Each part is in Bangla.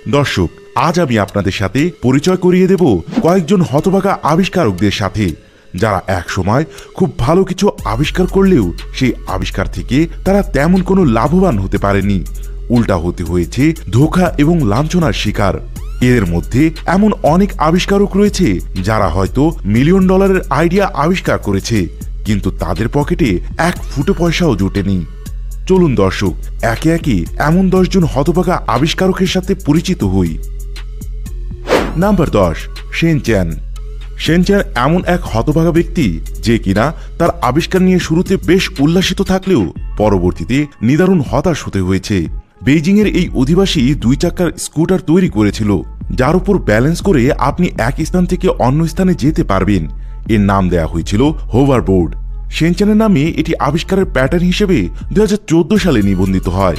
দর্শক, আজ আমি আপনাদের সাথে পরিচয় করিয়ে দেব কয়েকজন হতভাগা আবিষ্কারকদের সাথে, যারা এক সময় খুব ভালো কিছু আবিষ্কার করলেও সেই আবিষ্কার থেকে তারা তেমন কোনো লাভবান হতে পারেনি, উল্টা হতে হয়েছে ধোঁকা এবং লাঞ্ছনার শিকার। এর মধ্যে এমন অনেক আবিষ্কারক রয়েছে যারা হয়তো মিলিয়ন ডলারের আইডিয়া আবিষ্কার করেছে, কিন্তু তাদের পকেটে এক ফুটো পয়সাও জোটেনি। চলুন দর্শক, একে একে এমন 10 জন হতভাগা আবিষ্কারকের সাথে পরিচিত হই। নাম্বার 10, শেন চ্যান। শেন চ্যান এমন এক হতভাগা ব্যক্তি যে কিনা তার আবিষ্কার নিয়ে শুরুতে বেশ উল্লাসিত থাকলেও পরবর্তীতে নিদারুণ হতাশ হতে হয়েছে। বেইজিং এর এই অধিবাসী 2 চাকার স্কুটার তৈরি করেছিল, যার উপর ব্যালেন্স করে আপনি এক স্থান থেকে অন্য স্থানে যেতে পারবেন। এর নাম দেয়া হয়েছিল হোভারবোর্ড। শেন চ্যানের নামে এটি আবিষ্কারের প্যাটার্ন হিসেবে 2014 সালে নিবন্ধিত হয়।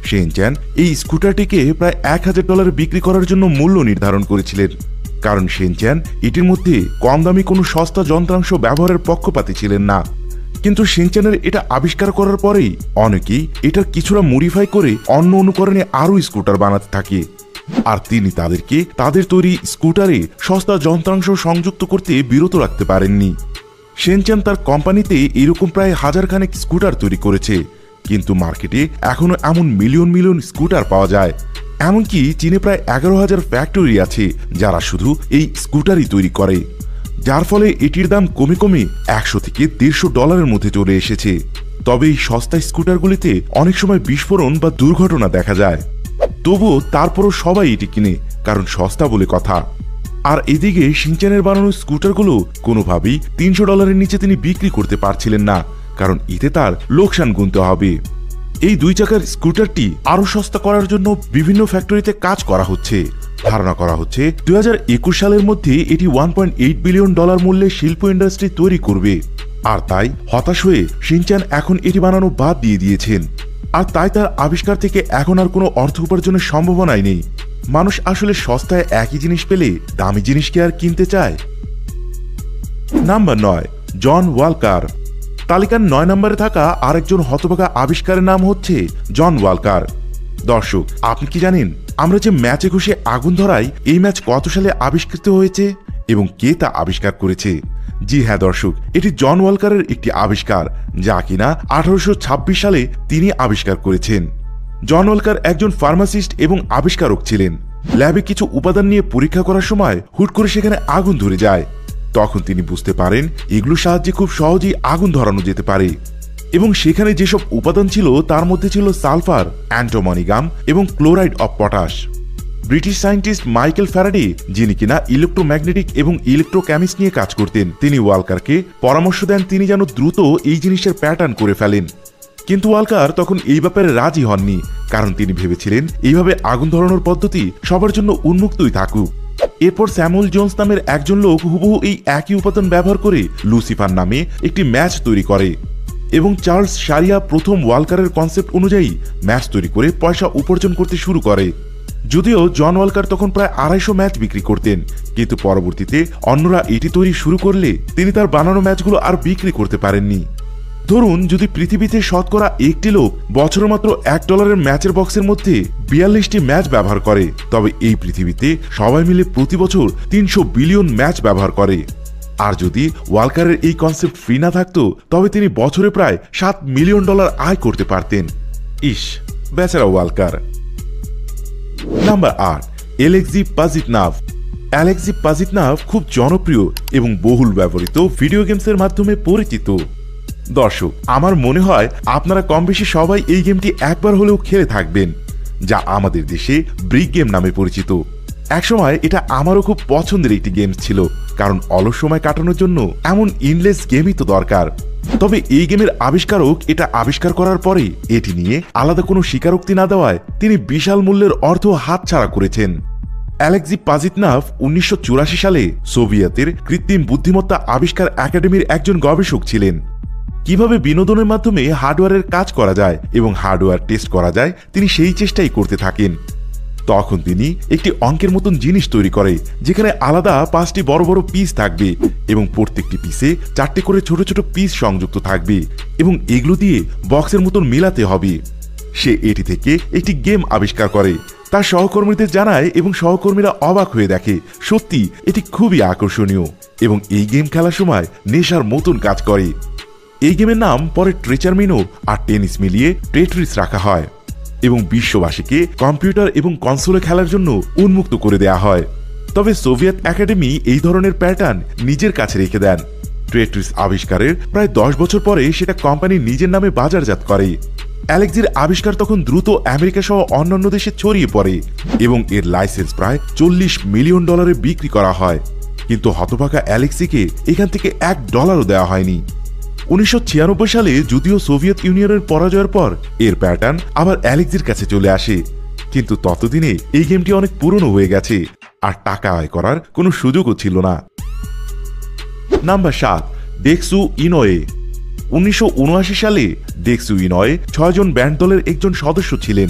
শেন চ্যান এই স্কুটারটিকে প্রায় $1000 বিক্রি করার জন্য মূল্য নির্ধারণ করেছিলেন, কারণ শেন চ্যান এটির মধ্যে কম দামি কোনো সস্তা যন্ত্রাংশ ব্যবহারের পক্ষপাতী ছিলেন না। কিন্তু শেন চ্যানের এটা আবিষ্কার করার পরেই অনেকেই এটার কিছুটা মডিফাই করে অন্য অনুকরণে আরও স্কুটার বানাতে থাকে, আর তিনি তাদেরকে তাদের তৈরি স্কুটারে সস্তা যন্ত্রাংশ সংযুক্ত করতে বিরত রাখতে পারেননি। শেন চ্যান তার কোম্পানিতে এরকম প্রায় 1000 খানেক স্কুটার তৈরি করেছে, কিন্তু মার্কেটে এখনো এমন মিলিয়ন মিলিয়ন স্কুটার পাওয়া যায়। এমনকি চীনে প্রায় 11,000 ফ্যাক্টরি আছে যারা শুধু এই স্কুটারই তৈরি করে, যার ফলে এটির দাম কমে কমে $100 থেকে $150 মধ্যে চলে এসেছে। তবে এই সস্তা স্কুটারগুলিতে অনেক সময় বিস্ফোরণ বা দুর্ঘটনা দেখা যায়, তবুও তারপরও সবাই এটি কিনে, কারণ সস্তা বলে কথা। আর এদিকে শেন চ্যানের বানানো স্কুটারগুলো কোনোভাবেই $300 নিচে তিনি বিক্রি করতে পারছিলেন না, কারণ এতে তার লোকসান গুনতে হবে। এই 2 চাকার স্কুটারটি আরো সস্তা করার জন্য বিভিন্ন ফ্যাক্টরিতে কাজ করা হচ্ছে। ধারণা করা হচ্ছে 2021 সালের মধ্যে এটি $1.8 বিলিয়ন মূল্যের শিল্প ইন্ডাস্ট্রি তৈরি করবে। আর তাই হতাশ হয়ে শেন চ্যান এখন এটি বানানো বাদ দিয়ে দিয়েছেন, আর তাই তার আবিষ্কার থেকে এখন আর কোনো অর্থ উপার্জনের সম্ভাবনাই নেই। মানুষ আসলে সস্তায় একই জিনিস পেলে দামি জিনিস কি আর কিনতে চায়? নাম্বার 9, জন ওয়ালকার। তালিকার 9 নম্বরে থাকা আরেকজন হতভাগা আবিষ্কারের নাম হচ্ছে জন ওয়ালকার। দর্শক, আপনি কি জানেন আমরা যে ম্যাচে ঘষে আগুন ধরাই, এই ম্যাচ কত সালে আবিষ্কৃত হয়েছে এবং কে তা আবিষ্কার করেছে? জি হ্যাঁ দর্শক, এটি জন ওয়ালকারের একটি আবিষ্কার, যা কিনা 1826 সালে তিনি আবিষ্কার করেছেন। জন ওয়ালকার একজন ফার্মাসিস্ট এবং আবিষ্কারক ছিলেন। ল্যাবে কিছু উপাদান নিয়ে পরীক্ষা করার সময় হুট করে সেখানে আগুন ধরে যায়। তখন তিনি বুঝতে পারেন এগুলোর সাহায্যে খুব সহজেই আগুন ধরানো যেতে পারে, এবং সেখানে যেসব উপাদান ছিল তার মধ্যে ছিল সালফার, অ্যান্টিমনি গাম এবং chloride of potash. British scientist Michael Faraday, যিনি কিনা ইলেকট্রোম্যাগনেটিক এবং ইলেকট্রোকেমিস্ট নিয়ে কাজ করতেন, তিনি ওয়ালকারকে পরামর্শ দেন তিনি যেন দ্রুত এই জিনিসের প্যাটার্ন করে ফেলেন। কিন্তু ওয়ালকার তখন এই ব্যাপারে রাজি হননি, কারণ তিনি ভেবেছিলেন এইভাবে আগুন ধরানোর পদ্ধতি সবার জন্য উন্মুক্তই থাকুক। এরপর স্যামুয়েল জোন্স নামের একজন লোক হুবহু এই একই উপাদান ব্যবহার করে লুসিফার নামে একটি ম্যাচ তৈরি করে, এবং চার্লস শারিয়া প্রথম ওয়ালকারের কনসেপ্ট অনুযায়ী ম্যাচ তৈরি করে পয়সা উপার্জন করতে শুরু করে। যদিও জন ওয়ালকার তখন প্রায় 250 ম্যাচ বিক্রি করতেন, কিন্তু পরবর্তীতে অন্যরা এটি তৈরি শুরু করলে তিনি তার বানানো ম্যাচগুলো আর বিক্রি করতে পারেননি। ধরুন, যদি পৃথিবীতে শতকরা একটি লোক বছরে মাত্র $1 ম্যাচের বক্সের মধ্যে 42টি ম্যাচ ব্যবহার করে, তবে এই পৃথিবীতে সবাই মিলে প্রতি বছর 300 বিলিয়ন ম্যাচ ব্যবহার করে। আর যদি ওয়ালকারের এই কনসেপ্ট ফ্রি না থাকতো, তবে তিনি বছরে প্রায় $7 মিলিয়ন আয় করতে পারতেন। ইস, বেচারা Walker. Number 8, Alexey Pajitnov. Alexey Pajitnov খুব জনপ্রিয় এবং বহুল ব্যবহৃত ভিডিও গেমসের মাধ্যমে পরিচিত। দর্শক, আমার মনে হয় আপনারা কম বেশি সবাই এই গেমটি একবার হলেও খেলে থাকবেন, যা আমাদের দেশে ব্রিক গেম নামে পরিচিত। একসময় এটা আমারও খুব পছন্দের একটি গেম ছিল, কারণ অলস সময় কাটানোর জন্য এমন ইনলেস গেমই তো দরকার। তবে এই গেমের আবিষ্কারক এটা আবিষ্কার করার পরে এটি নিয়ে আলাদা কোনো স্বীকারোক্তি না দেওয়ায় তিনি বিশাল মূল্যের অর্থ হাতছাড়া করেছেন। অ্যালেক্সি পাজিটনাভ 1984 সালে সোভিয়েতের কৃত্রিম বুদ্ধিমত্তা আবিষ্কার একাডেমির একজন গবেষক ছিলেন। কিভাবে বিনোদনের মাধ্যমে হার্ডওয়্যারের কাজ করা যায় এবং হার্ডওয়্যার টেস্ট করা যায়, তিনি সেই চেষ্টাই করতে থাকেন। তখন তিনি একটি অঙ্কের মতন জিনিস তৈরি করে, যেখানে আলাদা 5টি বড় বড় পিস থাকবে এবং প্রত্যেকটি পিসে 4টে করে ছোট ছোট পিস সংযুক্ত থাকবে, এবং এগুলো দিয়ে বক্সের মতন মেলাতে হবে। সে এটি থেকে একটি গেম আবিষ্কার করে, তার সহকর্মীদের জানায় এবং সহকর্মীরা অবাক হয়ে দেখে সত্যি এটি খুবই আকর্ষণীয় এবং এই গেম খেলার সময় নেশার মতন কাজ করে। এই গেমের নাম পরে ট্রেচার মিনো আর টেনিস মিলিয়ে টেট্রিস রাখা হয় এবং বিশ্ববাসীকে কম্পিউটার এবং কনসোলে খেলার জন্য উন্মুক্ত করে দেয়া হয়। তবে সোভিয়েত একাডেমি এই ধরনের প্যাটার্ন নিজের কাছে রেখে দেন। টেট্রিস আবিষ্কারের প্রায় 10 বছর পরে সেটা কোম্পানি নিজের নামে বাজারজাত করে। অ্যালেক্সির আবিষ্কার তখন দ্রুত আমেরিকা সহ অন্যান্য দেশে ছড়িয়ে পড়ে এবং এর লাইসেন্স প্রায় $40 মিলিয়ন বিক্রি করা হয়। কিন্তু হতভাগা অ্যালেক্সিকে এখান থেকে $1 দেওয়া হয়নি। 1996 সালে যদিও সোভিয়েত ইউনিয়নের পরাজয়ের পর এর প্যাটার্ন আবার অ্যালেক্সির কাছে চলে আসে, কিন্তু ততদিনে এই গেমটি অনেক পুরনো হয়ে গেছে আর টাকা আয় করার কোনো সুযোগও ছিল না। Number 7, ডেক্সু Inoue. 1979 সালে ডেক্সু ইনোয়ে 6 জন ব্যান্ড দলের একজন সদস্য ছিলেন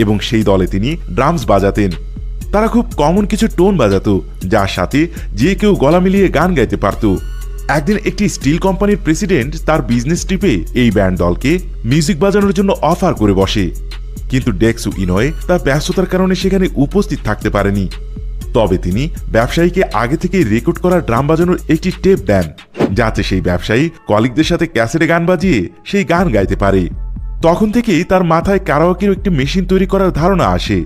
এবং সেই দলে তিনি ড্রামস বাজাতেন। তারা খুব কমন কিছু টোন বাজাতো যার সাথে যে কেউ গলা মিলিয়ে গান গাইতে পারত। একদিন একটি স্টিল কোম্পানির প্রেসিডেন্ট তার বিজনেস ট্রিপে এই ব্যান্ড দলকে মিউজিক বাজানোর জন্য অফার করে বসে, কিন্তু ডেক্সু ইনোয়ে তার ব্যস্ততার কারণে সেখানে উপস্থিত থাকতে পারেনি। তবে তিনি ব্যবসায়ীকে আগে থেকে রেকর্ড করা ড্রাম বাজানোর একটি টেপ দেন, যাতে সেই ব্যবসায়ী কলিগদের সাথে ক্যাসেটে গান বাজিয়ে সেই গান গাইতে পারে। তখন থেকেই তার মাথায় কারাওকের একটি মেশিন তৈরি করার ধারণা আসে।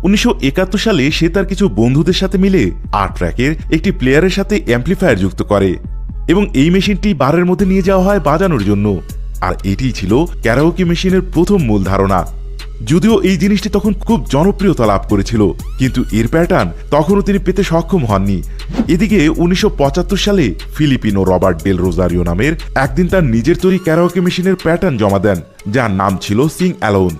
1971 সালে সে তার কিছু বন্ধুদের সাথে মিলে 8 ট্র্যাকের একটি প্লেয়ারের সাথে অ্যাম্পলিফায়ার যুক্ত করে এবং এই মেশিনটি বারের মধ্যে নিয়ে যাওয়া হয় বাজানোর জন্য। আর এটিই ছিল ক্যারাওকে মেশিনের প্রথম মূল ধারণা। যদিও এই জিনিসটি তখন খুব জনপ্রিয়তা লাভ করেছিল, কিন্তু এর প্যাটার্ন তখনও তিনি পেতে সক্ষম হননি। এদিকে 1975 সালে ফিলিপিনো রবার্ট ডেল রোজারিও নামের একদিন তার নিজের তৈরি ক্যারাওকে মেশিনের প্যাটার্ন জমা দেন, যার নাম ছিল সিং অ্যালোন,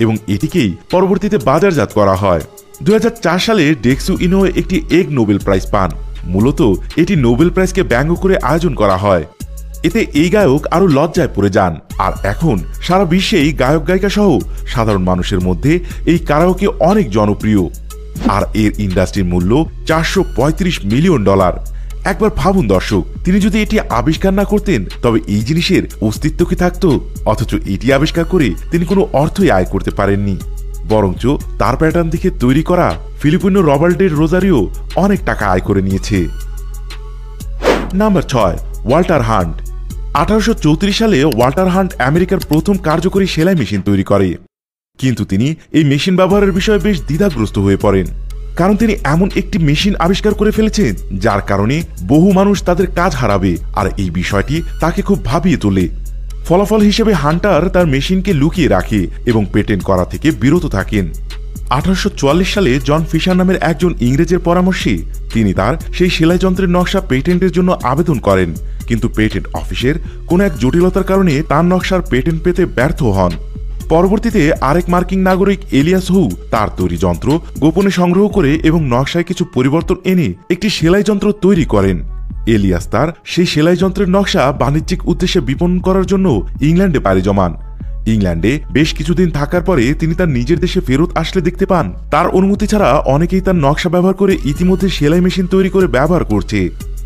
এবং এটিকেই পরবর্তীতে বাজারজাত করা হয়। 2004 সালে ডেক্সু ইনোয়ে একটি এগ নোবেল প্রাইজ পান। মূলত এটি নোবেল প্রাইজকে ব্যঙ্গ করে আয়োজন করা হয়। এতে এই গায়ক আরো লজ্জায় পড়ে যান, আর এখন সারা বিশ্বেই গায়ক গায়িকা সহ সাধারণ মানুষের মধ্যে এই কারাওকে অনেক জনপ্রিয়, আর এর ইন্ডাস্ট্রির মূল্য $435 মিলিয়ন। একবার ভাবুন দর্শক, তিনি যদি এটি আবিষ্কার না করতেন তবে এই জিনিসের অস্তিত্ব কি থাকতো? অথচ এটি আবিষ্কার করে তিনি কোনো অর্থই আয় করতে পারেননি, বরঞ্চ তার প্যাটার্ন দেখে তৈরি করা ফিলিপিনো রবার্ট ডেল রোজারিও অনেক টাকা আয় করে নিয়েছে। Number 6, Walter hunt. 1834 সালে ওয়াল্টার হান্ট আমেরিকার প্রথম কার্যকরী সেলাই মেশিন তৈরি করে, কিন্তু তিনি এই মেশিন ব্যবহারের বিষয়ে বেশ দ্বিধাগ্রস্ত হয়ে পড়েন, কারণ তিনি এমন একটি মেশিন আবিষ্কার করে ফেলেছেন যার কারণে বহু মানুষ তাদের কাজ হারাবে, আর এই বিষয়টি তাকে খুব ভাবিয়ে তোলে। ফলাফল হিসেবে হান্টার তার মেশিনকে লুকিয়ে রাখে এবং পেটেন্ট করা থেকে বিরত থাকেন। 1844 সালে জন ফিশার নামের একজন ইংরেজের পরামর্শে তিনি তার সেই সেলাই যন্ত্রের নকশা পেটেন্টের জন্য আবেদন করেন, কিন্তু পেটেন্ট অফিসের কোনো এক জটিলতার কারণে তার নকশার পেটেন্ট পেতে ব্যর্থ হন। পরবর্তীতে আরেক মার্কিন নাগরিক এলিয়াস হু তার তৈরি যন্ত্র গোপনে সংগ্রহ করে এবং নকশায় কিছু পরিবর্তন এনে একটি সেলাই যন্ত্র তৈরি করেন। এলিয়াস তার সেই সেলাই যন্ত্রের নকশা বাণিজ্যিক উদ্দেশ্যে বিপণন করার জন্য ইংল্যান্ডে পাড়ি জমান। ইংল্যান্ডে বেশ কিছুদিন থাকার পরে তিনি তার নিজের দেশে ফেরত আসলে দেখতে পান তার অনুমতি ছাড়া অনেকেই তার নকশা ব্যবহার করে ইতিমধ্যে সেলাই মেশিন তৈরি করে ব্যবহার করছে।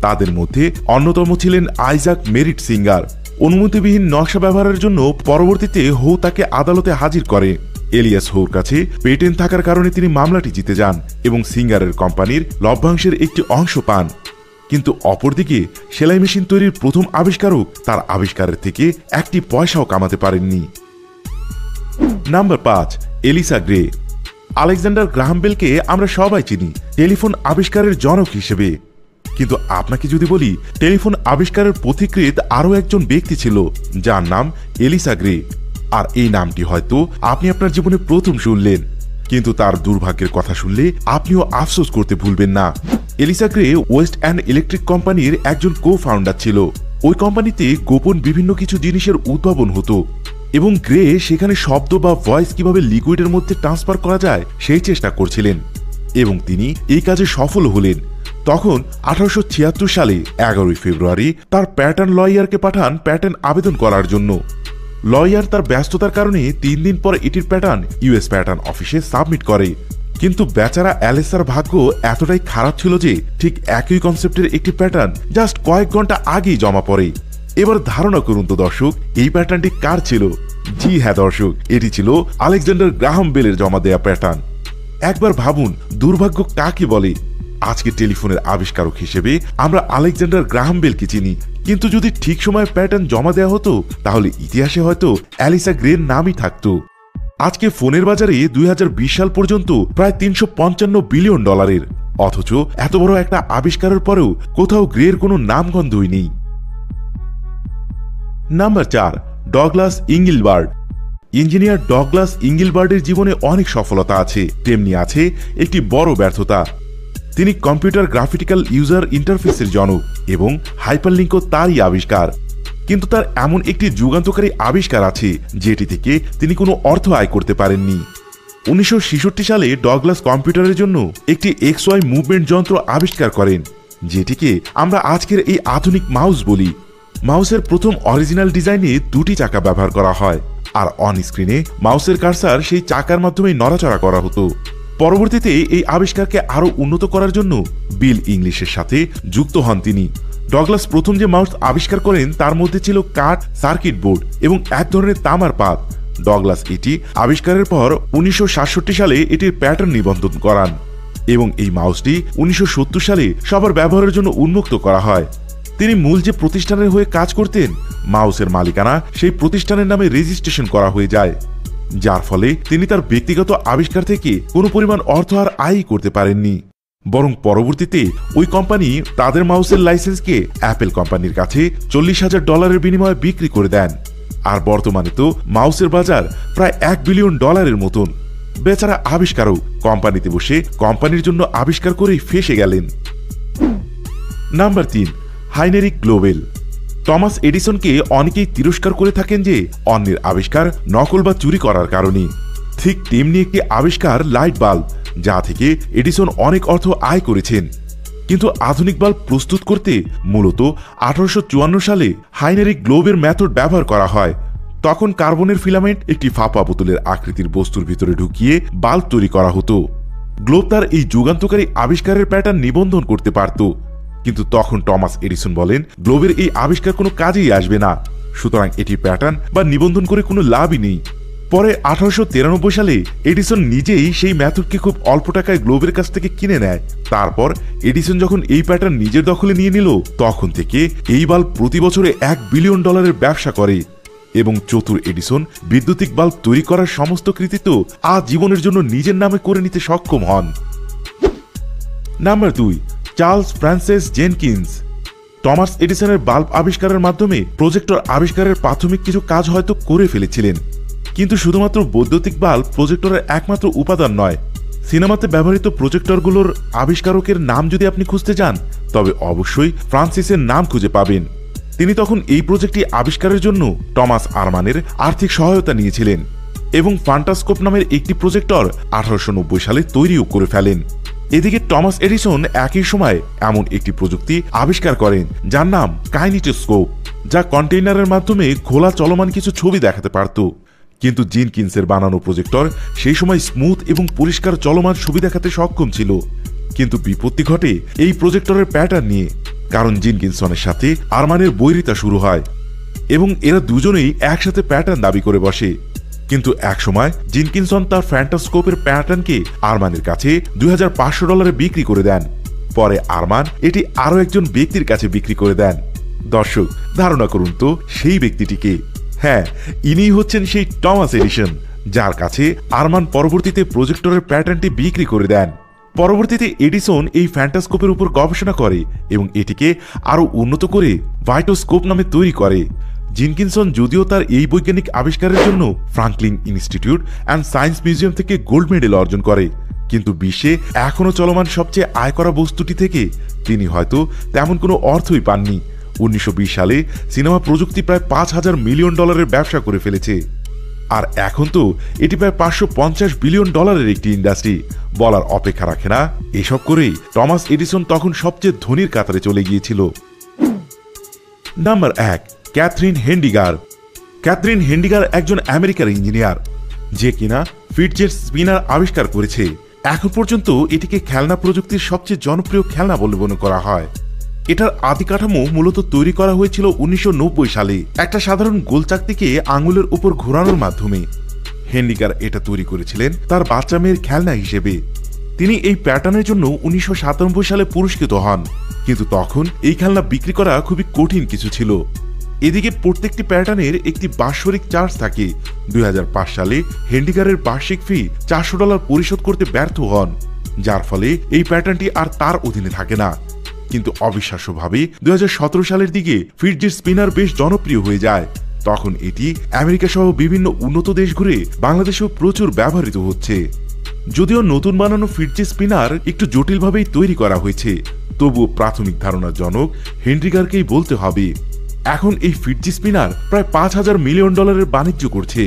তাদের মধ্যে অন্যতম ছিলেন আইজাক মেরিট সিঙ্গার। অনুমতিবিহীন নকশা ব্যবহারের জন্য পরবর্তীতে হু তাকে আদালতে হাজির করে। এলিয়াস হুর কাছে পেটেন্ট থাকার কারণে তিনি মামলাটি জিতে যান এবং সিঙ্গারের কোম্পানির লভ্যাংশের একটি অংশ পান। কিন্তু অপরদিকে সেলাই মেশিন তৈরির প্রথম আবিষ্কারক তার আবিষ্কারের থেকে একটি পয়সাও কামাতে পারেননি। Number 5, Elisha Gray. Alexander Graham বেলকে আমরা সবাই চিনি টেলিফোন আবিষ্কারের জনক হিসেবে, কিন্তু আপনাকে যদি বলি টেলিফোন আবিষ্কারের পথিকৃৎ আরও একজন ব্যক্তি ছিল যার নাম এলিসা গ্রে, আর এই নামটি হয়তো আপনি আপনার জীবনে প্রথম শুনলেন, কিন্তু তার দুর্ভাগ্যের কথা শুনলে আপনিও আফসোস করতে ভুলবেন না। Elisha Gray Western Electric কোম্পানির একজন কো ফাউন্ডার ছিল। ওই কোম্পানিতে গোপন বিভিন্ন কিছু জিনিসের উদ্ভাবন হতো এবং গ্রে সেখানে শব্দ বা ভয়েস কিভাবে লিকুইডের মধ্যে ট্রান্সফার করা যায় সেই চেষ্টা করছিলেন এবং তিনি এই কাজে সফল হলেন। তখন 1876 সালে 11 ফেব্রুয়ারি তার প্যাটার্ন লয়ারকে পাঠান প্যাটেন্ট আবেদন করার জন্য। লয়ার তার ব্যস্ততার কারণে 3 দিন পর এটির প্যাটার্ন ইউএস প্যাটার্ন অফিসে সাবমিট করে, কিন্তু বেচারা অ্যালেসার ভাগ্য এতটাই খারাপ ছিল যে ঠিক একই কনসেপ্টের একটি প্যাটার্ন জাস্ট কয়েক ঘন্টা আগেই জমা পড়ে। এবার ধারণা করুন তো দর্শক, এই প্যাটার্নটি কার ছিল? জি হ্যাঁ দর্শক, এটি ছিল আলেকজান্ডার গ্রাহাম বেলের জমা দেয়া প্যাটার্ন। একবার ভাবুন, দুর্ভাগ্য কাকে বলে। আজকে টেলিফোনের আবিষ্কারক হিসেবে আমরা আলেকজান্ডার গ্রাহাম বেলকে চিনি, কিন্তু যদি ঠিক সময়ে প্যাটার্ন জমা দেওয়া হতো তাহলে ইতিহাসে হয়তো অ্যালিসা গ্রের নামই থাকতো। আজকে ফোনের বাজারে 2020 সাল পর্যন্ত প্রায় $355 বিলিয়ন, অথচ এত বড় একটা আবিষ্কারের পরেও কোথাও গ্রের কোনো নামগন্ধই নেই। Number 4, Douglas Engelbart. Engineer Douglas ইঙ্গিলবার্ডের জীবনে অনেক সফলতা আছে, তেমনি আছে একটি বড় ব্যর্থতা। তিনি কম্পিউটার গ্রাফিক্যাল ইউজার ইন্টারফেসের জনক এবং হাইপারলিঙ্কও তারই আবিষ্কার। কিন্তু তার এমন একটি যুগান্তকারী আবিষ্কার আছে যেটি থেকে তিনি কোনো অর্থ আয় করতে পারেননি। 1966 সালে ডগলাস কম্পিউটারের জন্য একটি XY মুভমেন্ট যন্ত্র আবিষ্কার করেন, যেটিকে আমরা আজকের এই আধুনিক মাউস বলি। মাউসের প্রথম অরিজিনাল ডিজাইনে 2টি চাকা ব্যবহার করা হয়, আর অন স্ক্রিনে মাউসের কার্সার সেই চাকার মাধ্যমে নড়াচড়া করা হতো। পরবর্তীতে এই আবিষ্কারকে আরও উন্নত করার জন্য বিল ইংলিশের সাথে যুক্ত হন তিনি। ডগলাস প্রথম যে মাউস আবিষ্কার করেন তার মধ্যে ছিল কাঠ, সার্কিট বোর্ড এবং এক ধরনের তামার পাত। ডগলাস এটি আবিষ্কারের পর 1967 সালে এটির প্যাটার্ন নিবন্ধন করান এবং এই মাউসটি 1970 সালে সবার ব্যবহারের জন্য উন্মুক্ত করা হয়। তিনি মূল যে প্রতিষ্ঠানের হয়ে কাজ করতেন, মাউসের মালিকানা সেই প্রতিষ্ঠানের নামে রেজিস্ট্রেশন করা হয়ে যায়, যার ফলে তিনি তার ব্যক্তিগত আবিষ্কার থেকে কোনো পরিমাণ অর্থ আর আয় করতে পারেননি। বরং পরবর্তীতে ওই কোম্পানি তাদের মাউসের লাইসেন্সকে অ্যাপেল কোম্পানির কাছে $40,000 বিনিময়ে বিক্রি করে দেন। আর বর্তমানে তো মাউসের বাজার প্রায় $1 বিলিয়ন মতন। বেচারা আবিষ্কারক কোম্পানিতে বসে কোম্পানির জন্য আবিষ্কার করেই ফেসে গেলেন। Number 3, Heinrich Goebel. টমাস এডিসনকে অনেকেই তিরস্কার করে থাকেন যে অন্যের আবিষ্কার নকল বা চুরি করার কারণে। ঠিক তেমনি একটি আবিষ্কার লাইট বাল্ব, যা থেকে এডিসন অনেক অর্থ আয় করেছেন। কিন্তু আধুনিক বাল্ব প্রস্তুত করতে মূলত 1854 সালে হাইনেরিক গ্লোবের মেথড ব্যবহার করা হয়। তখন কার্বনের ফিলামেন্ট একটি ফাঁপা বোতলের আকৃতির বস্তুর ভিতরে ঢুকিয়ে বাল্ব তৈরি করা হতো। গ্লোব তার এই যুগান্তকারী আবিষ্কারের প্যাটার্ন নিবন্ধন করতে পারত, কিন্তু তখন টমাস এডিসন বলেন গ্লোবের এই আবিষ্কার কোনো কাজেই আসবে না, সুতরাং এটি প্যাটার্ন বা নিবন্ধন করে কোনো লাভই নেই। পরে 1893 সালে এডিসন নিজেই সেই মেথডকে খুব অল্প টাকায় গ্লোবের কাছ থেকে কিনে নেয়। তারপর এডিসন যখন এই প্যাটার্ন নিজের দখলে নিয়ে নিল, তখন থেকে এই বাল্ব প্রতি বছরে $1 বিলিয়ন ব্যবসা করে এবং চতুর এডিসন বৈদ্যুতিক বাল্ব তৈরি করার সমস্ত কৃতিত্ব আজীবনের জন্য নিজের নামে করে নিতে সক্ষম হন। Number 2, Charles Francis Jenkins. Thomas এডিসনের বাল্ব আবিষ্কারের মাধ্যমে প্রজেক্টর আবিষ্কারের প্রাথমিক কিছু কাজ হয়তো করে ফেলেছিলেন, কিন্তু শুধুমাত্র বৈদ্যুতিক বাল্ব প্রজেক্টরের একমাত্র উপাদান নয়। সিনেমাতে ব্যবহৃত প্রজেক্টরগুলোর আবিষ্কারকের নাম যদি আপনি খুঁজতে যান, তবে অবশ্যই ফ্রান্সিসের নাম খুঁজে পাবেন। তিনি তখন এই প্রজেক্টটি আবিষ্কারের জন্য টমাস আরমানের আর্থিক সহায়তা নিয়েছিলেন এবং ফ্যান্টাস্কোপ নামের একটি প্রজেক্টর 1890 সালে তৈরিও করে ফেলেন। এদিকে টমাস এডিসন একই সময় এমন একটি প্রযুক্তি আবিষ্কার করেন যার নাম কাইনেটোস্কোপ, যা কন্টেইনারের মাধ্যমে খোলা চলমান কিছু ছবি দেখাতে পারত। কিন্তু জেনকিন্সের বানানো প্রজেক্টর সেই সময় স্মুথ এবং পরিষ্কার চলমান ছবি দেখাতে সক্ষম ছিল। কিন্তু বিপত্তি ঘটে এই প্রজেক্টরের প্যাটার্ন নিয়ে, কারণ জেনকিনসনের সাথে আরমানের বৈরিতা শুরু হয় এবং এরা দুজনেই একসাথে প্যাটার্ন দাবি করে বসে। কিন্তু একসময় জেনকিনসন তার ফ্যান্টাস্কোপের প্যাটার্নকে আরমানের কাছে $2,500 বিক্রি করে দেন। পরে আরমান এটি আরও একজন ব্যক্তির কাছে বিক্রি করে দেন। দর্শক, ধারণা করুন তো সেই ব্যক্তিটিকে। হ্যাঁ, ইনিই হচ্ছেন সেই টমাস এডিসন, যার কাছে আরমান পরবর্তীতে প্রজেক্টরের প্যাটার্নটি বিক্রি করে দেন। পরবর্তীতে এডিসন এই ফ্যান্টাস্কোপের উপর গবেষণা করে এবং এটিকে আরও উন্নত করে ভাইটোস্কোপ নামে তৈরি করে। জেনকিনসন যদিও তার এই বৈজ্ঞানিক আবিষ্কারের জন্য Franklin institute and science museum থেকে গোল্ড মেডেল অর্জন করে, কিন্তু বিশ্বে এখনও চলমান সবচেয়ে আয় করা বস্তুটি থেকে তিনি হয়তো তেমন কোনো অর্থই পাননি। 1920 সালে সিনেমা প্রযুক্তি প্রায় $5,000 মিলিয়ন ব্যবসা করে ফেলেছে, আর এখন তো এটি প্রায় $550 বিলিয়ন একটি ইন্ডাস্ট্রি। বলার অপেক্ষা রাখে না, এসব করেই টমাস এডিসন তখন সবচেয়ে ধনীর কাতারে চলে গিয়েছিল। Number 1, Catherine Hendigar. Catherine Hendigar একজন আমেরিকার ইঞ্জিনিয়ার, যে কিনা ফিটজেট স্পিনার আবিষ্কার করেছে। এখন পর্যন্ত এটিকে খেলনা প্রযুক্তির সবচেয়ে জনপ্রিয় খেলনা বলে মনে করা হয়। এটার আদি কাঠামো মূলত তৈরি করা হয়েছিল 1990 সালে একটা সাধারণ গোলচাকতিকে আঙুলের উপর ঘোরানোর মাধ্যমে। হেন্ডিগার এটা তৈরি করেছিলেন তার বাচ্চা মেয়ের খেলনা হিসেবে। তিনি এই প্যাটার্নের জন্য 1997 সালে পুরস্কৃত হন, কিন্তু তখন এই খেলনা বিক্রি করা খুবই কঠিন কিছু ছিল। এদিকে প্রত্যেকটি প্যাটার্নের একটি বাৎসরিক চার্জ থাকে। 2005 সালে হেন্ডিগারের বার্ষিক ফি $400 পরিশোধ করতে ব্যর্থ হন, যার ফলে এই প্যাটার্নটি আর তার অধীনে থাকে না। কিন্তু অবিশ্বাস্যভাবে 2017 সালের দিকে ফিটজির স্পিনার বেশ জনপ্রিয় হয়ে যায়। তখন এটি আমেরিকা সহ বিভিন্ন উন্নত দেশ ঘুরে বাংলাদেশেও প্রচুর ব্যবহৃত হচ্ছে। যদিও নতুন বানানো ফিটজি স্পিনার একটু জটিলভাবেই তৈরি করা হয়েছে, তবুও প্রাথমিক ধারণার জনক হেন্ড্রিগারকেই বলতে হবে। এখন এই ফিটজি স্পিনার প্রায় $5,000 মিলিয়ন বাণিজ্য করছে।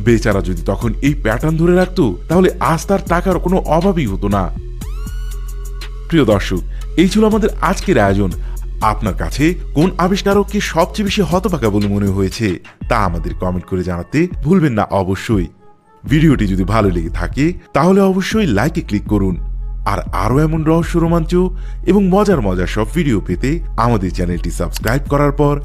বেচারা যদি তখন এই প্যাটার্ন ধরে রাখত, তাহলে আজ তার টাকার কোনো অভাবই হতো না। প্রিয় দর্শক, এই ছিল আমাদের আজকের আয়োজন। আপনার কাছে কোন আবিষ্কারককে সবচেয়ে বেশি হতভাগা বলে মনে হয়েছে তা আমাদের কমেন্ট করে জানাতে ভুলবেন না অবশ্যই। ভিডিওটি যদি ভালো লেগে থাকে তাহলে অবশ্যই লাইকে ক্লিক করুন। আর আরও এমন রহস্য, রোমাঞ্চ এবং মজার সব ভিডিও পেতে আমাদের চ্যানেলটি সাবস্ক্রাইব করার পর